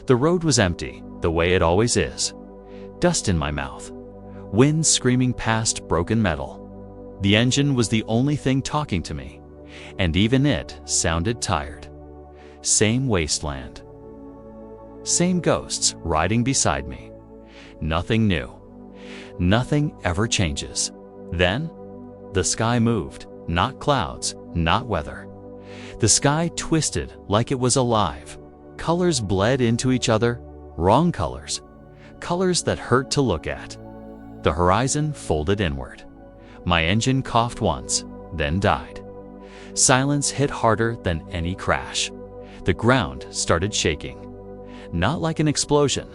The road was empty, the way it always is. Dust in my mouth. Wind screaming past broken metal. The engine was the only thing talking to me, and even it sounded tired. Same wasteland. Same ghosts riding beside me. Nothing new. Nothing ever changes. Then, the sky moved. Not clouds, not weather. The sky twisted like it was alive. Colors bled into each other, wrong colors. Colors that hurt to look at. The horizon folded inward. My engine coughed once, then died. Silence hit harder than any crash. The ground started shaking. Not like an explosion,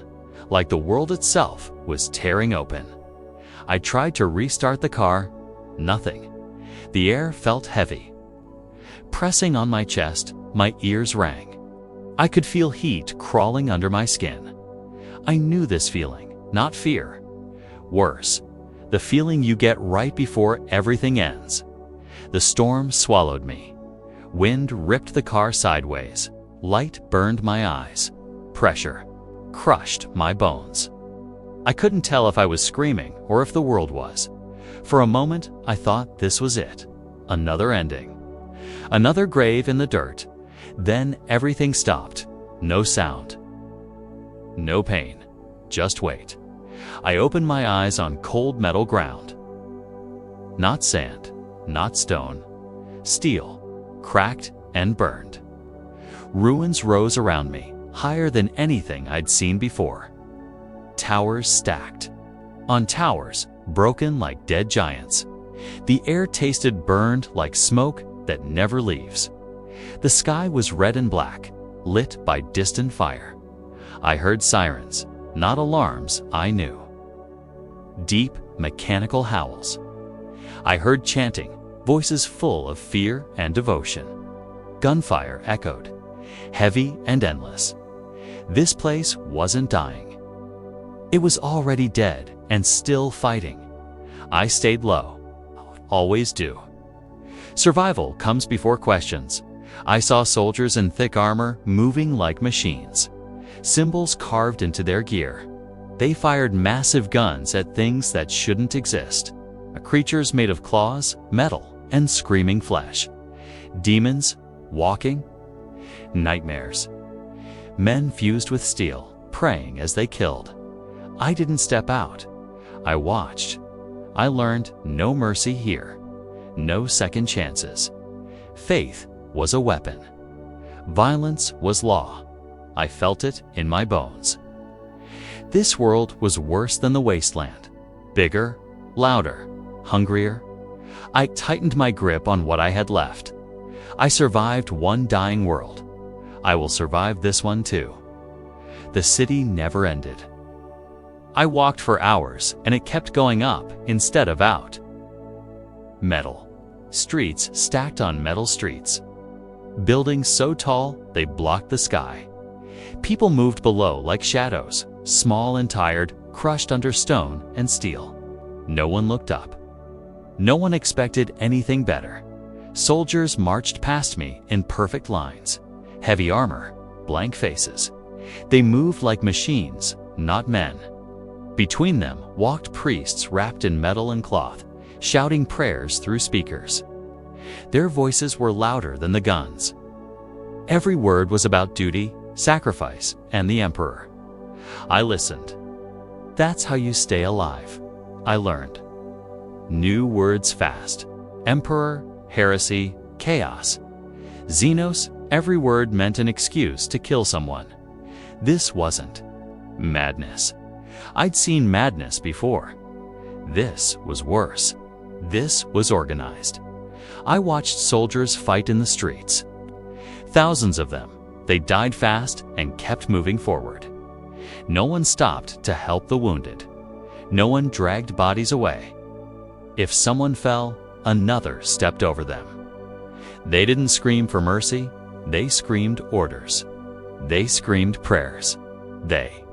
like the world itself was tearing open. I tried to restart the car. Nothing. The air felt heavy. Pressing on my chest, my ears rang. I could feel heat crawling under my skin. I knew this feeling, not fear. Worse, the feeling you get right before everything ends. The storm swallowed me. Wind ripped the car sideways. Light burned my eyes. Pressure crushed my bones. I couldn't tell if I was screaming or if the world was. For a moment, I thought this was it. Another ending. Another grave in the dirt. Then everything stopped. No sound. No pain. Just wait. I opened my eyes on cold metal ground. Not sand, not stone. Steel, cracked and burned. Ruins rose around me, higher than anything I'd seen before. Towers stacked. On towers, broken like dead giants. The air tasted burned like smoke that never leaves. The sky was red and black, lit by distant fire. I heard sirens, not alarms I knew. Deep, mechanical howls. I heard chanting, voices full of fear and devotion. Gunfire echoed, heavy and endless. This place wasn't dying. It was already dead and still fighting. I stayed low. Always do. Survival comes before questions. I saw soldiers in thick armor moving like machines. Symbols carved into their gear. They fired massive guns at things that shouldn't exist. Creatures made of claws, metal, and screaming flesh. Demons, walking. Nightmares. Men fused with steel, praying as they killed. I didn't step out. I watched. I learned no mercy here. No second chances. Faith was a weapon. Violence was law. I felt it in my bones. This world was worse than the wasteland. Bigger, louder, hungrier. I tightened my grip on what I had left. I survived one dying world. I will survive this one too. The city never ended. I walked for hours and it kept going up instead of out. Metal. Streets stacked on metal streets. Buildings so tall they blocked the sky. People moved below like shadows, small and tired, crushed under stone and steel. No one looked up. No one expected anything better. Soldiers marched past me in perfect lines. Heavy armor, blank faces. They moved like machines, not men. Between them walked priests wrapped in metal and cloth, shouting prayers through speakers. Their voices were louder than the guns. Every word was about duty, sacrifice, and the Emperor. I listened. That's how you stay alive, I learned. New words fast. Emperor, heresy, chaos. Xenos, every word meant an excuse to kill someone. This wasn't. Madness. I'd seen madness before. This was worse. This was organized. I watched soldiers fight in the streets. Thousands of them. They died fast and kept moving forward. No one stopped to help the wounded. No one dragged bodies away. If someone fell, another stepped over them. They didn't scream for mercy. They screamed orders. They screamed prayers. They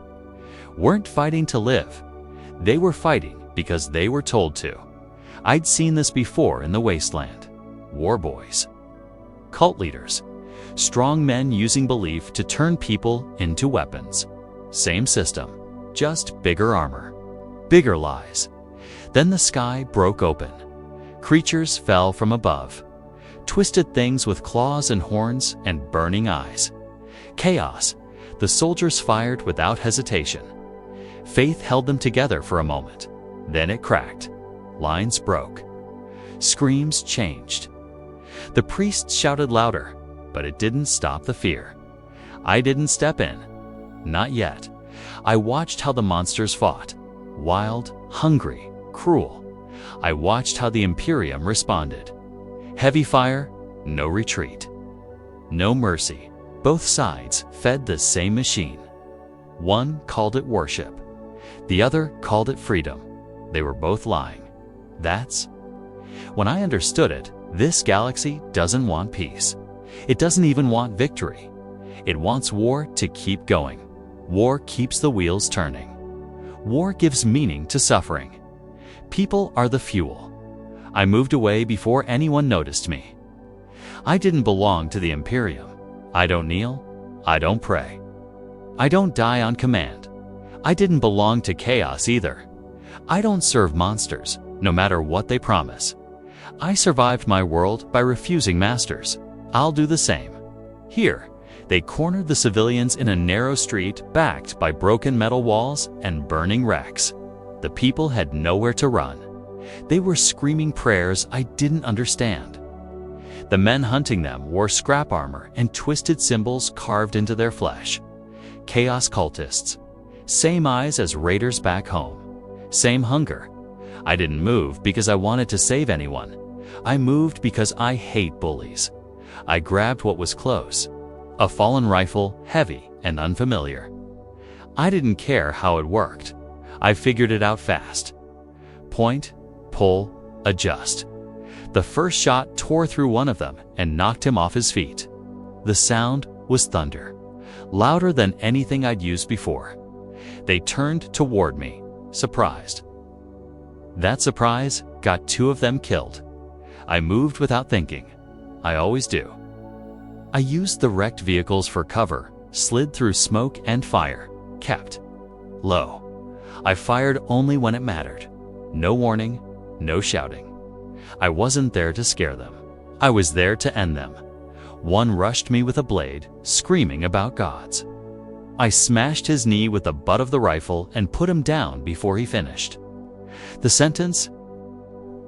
weren't fighting to live. They were fighting because they were told to. I'd seen this before in the wasteland. War boys. Cult leaders. Strong men using belief to turn people into weapons. Same system, just bigger armor. Bigger lies. Then the sky broke open. Creatures fell from above. Twisted things with claws and horns and burning eyes. Chaos. The soldiers fired without hesitation. Faith held them together for a moment. Then it cracked. Lines broke. Screams changed. The priests shouted louder, but it didn't stop the fear. I didn't step in. Not yet. I watched how the monsters fought. Wild, hungry, cruel. I watched how the Imperium responded. Heavy fire, no retreat. No mercy. Both sides fed the same machine. One called it worship. The other called it freedom. They were both lying. That's when I understood it. This galaxy doesn't want peace. It doesn't even want victory. It wants war to keep going. War keeps the wheels turning. War gives meaning to suffering. People are the fuel. I moved away before anyone noticed me. I didn't belong to the Imperium. I don't kneel. I don't pray. I don't die on command. I didn't belong to chaos either. I don't serve monsters, no matter what they promise. I survived my world by refusing masters. I'll do the same. Here, they cornered the civilians in a narrow street backed by broken metal walls and burning wrecks. The people had nowhere to run. They were screaming prayers I didn't understand. The men hunting them wore scrap armor and twisted symbols carved into their flesh. Chaos cultists. Same eyes as raiders back home. Same hunger. I didn't move because I wanted to save anyone. I moved because I hate bullies. I grabbed what was close. A fallen rifle, heavy and unfamiliar. I didn't care how it worked. I figured it out fast. Point, pull, adjust. The first shot tore through one of them and knocked him off his feet. The sound was thunder, louder than anything I'd used before. They turned toward me, surprised. That surprise got two of them killed. I moved without thinking. I always do. I used the wrecked vehicles for cover, slid through smoke and fire, kept low. I fired only when it mattered. No warning, no shouting. I wasn't there to scare them. I was there to end them. One rushed me with a blade, screaming about gods. I smashed his knee with the butt of the rifle and put him down before he finished. The sentence?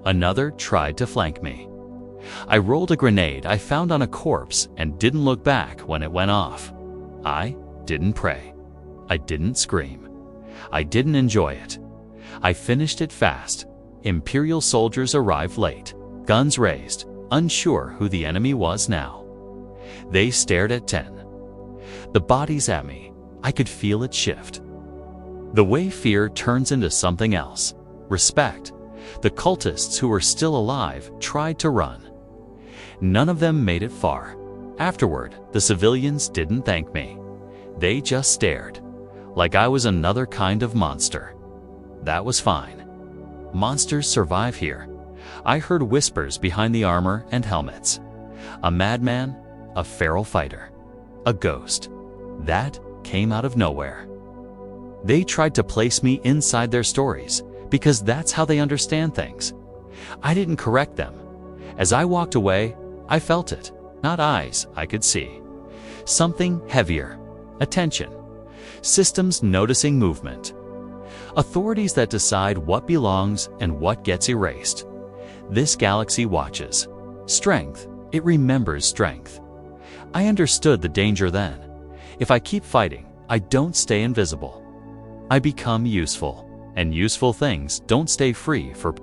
Another tried to flank me. I rolled a grenade I found on a corpse and didn't look back when it went off. I didn't pray. I didn't scream. I didn't enjoy it. I finished it fast. Imperial soldiers arrived late, guns raised, unsure who the enemy was now. They stared at 10. The bodies at me. I could feel it shift. The way fear turns into something else. Respect. The cultists who were still alive tried to run. None of them made it far. Afterward, the civilians didn't thank me. They just stared, like I was another kind of monster. That was fine. Monsters survive here. I heard whispers behind the armor and helmets. A madman, a feral fighter, a ghost. That came out of nowhere. They tried to place me inside their stories because that's how they understand things. I didn't correct them. As I walked away, I felt it, not eyes I could see. Something heavier, attention, systems noticing movement, authorities that decide what belongs and what gets erased. This galaxy watches. Strength, it remembers strength. I understood the danger then. If I keep fighting, I don't stay invisible. I become useful, and useful things don't stay free for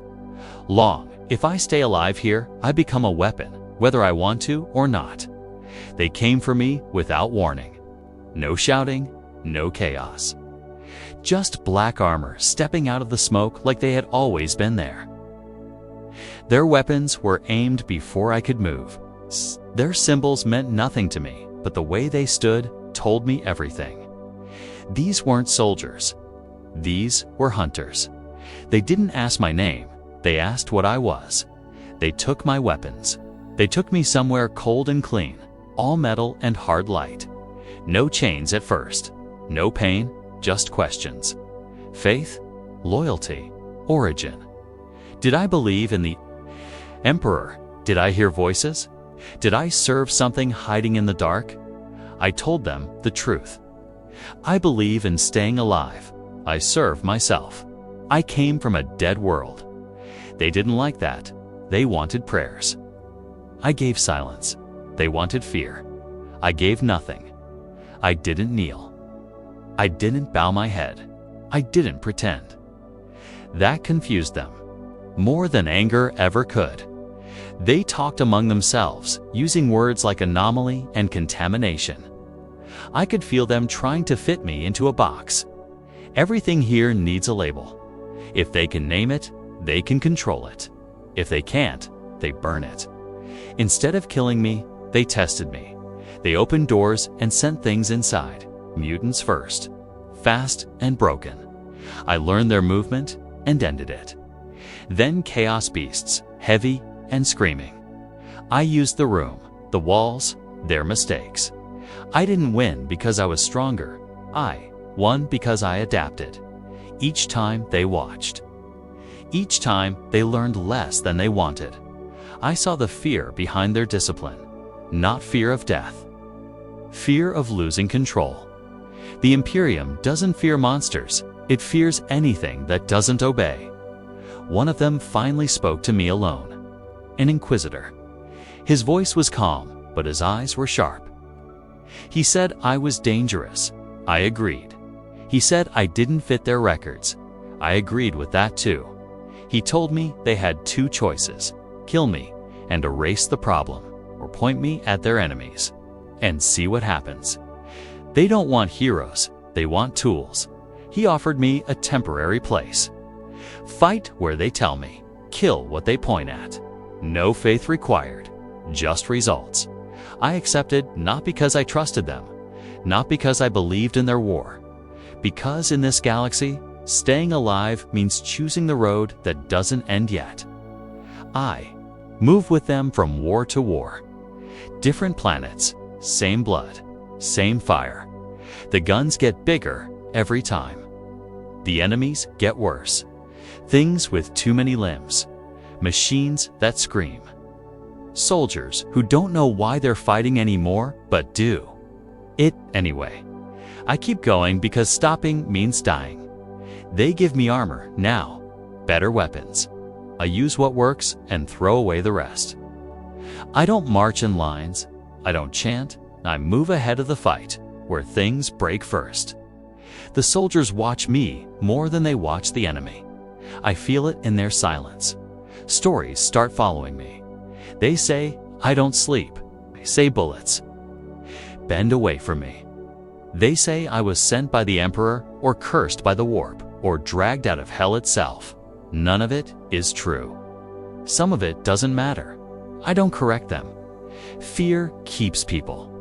long. If I stay alive here, I become a weapon, whether I want to or not. They came for me without warning. No shouting, no chaos. Just black armor stepping out of the smoke like they had always been there. Their weapons were aimed before I could move. Their symbols meant nothing to me, but the way they stood told me everything. These weren't soldiers. These were hunters. They didn't ask my name. They asked what I was. They took my weapons. They took me somewhere cold and clean, all metal and hard light. No chains at first, no pain, just questions. Faith, loyalty, origin. Did I believe in the Emperor? Did I hear voices? Did I serve something hiding in the dark? I told them the truth. I believe in staying alive. I serve myself. I came from a dead world. They didn't like that. They wanted prayers. I gave silence. They wanted fear. I gave nothing. I didn't kneel. I didn't bow my head. I didn't pretend. That confused them, more than anger ever could. They talked among themselves, using words like anomaly and contamination. I could feel them trying to fit me into a box. Everything here needs a label. If they can name it, they can control it. If they can't, they burn it. Instead of killing me, they tested me. They opened doors and sent things inside, mutants first, fast and broken. I learned their movement and ended it. Then chaos beasts, heavy and screaming. I used the room, the walls, their mistakes. I didn't win because I was stronger. I won because I adapted. Each time they watched. Each time they learned less than they wanted. I saw the fear behind their discipline, not fear of death. Fear of losing control. The Imperium doesn't fear monsters. It fears anything that doesn't obey. One of them finally spoke to me alone. An inquisitor. His voice was calm, but his eyes were sharp. He said I was dangerous. I agreed. He said I didn't fit their records. I agreed with that too. He told me they had two choices: kill me and erase the problem, or point me at their enemies and see what happens. They don't want heroes, they want tools. He offered me a temporary place. Fight where they tell me, kill what they point at. No faith required, just results. I accepted not because I trusted them, not because I believed in their war, because in this galaxy, staying alive means choosing the road that doesn't end yet. I move with them from war to war. Different planets, same blood, same fire. The guns get bigger every time. The enemies get worse. Things with too many limbs. Machines that scream. Soldiers who don't know why they're fighting anymore, but do it anyway. I keep going because stopping means dying. They give me armor now, better weapons. I use what works and throw away the rest. I don't march in lines. I don't chant. I move ahead of the fight, where things break first. The soldiers watch me more than they watch the enemy. I feel it in their silence. Stories start following me. They say, I don't sleep. They say bullets bend away from me. They say I was sent by the Emperor, or cursed by the warp, or dragged out of hell itself. None of it is true. Some of it doesn't matter. I don't correct them. Fear keeps people.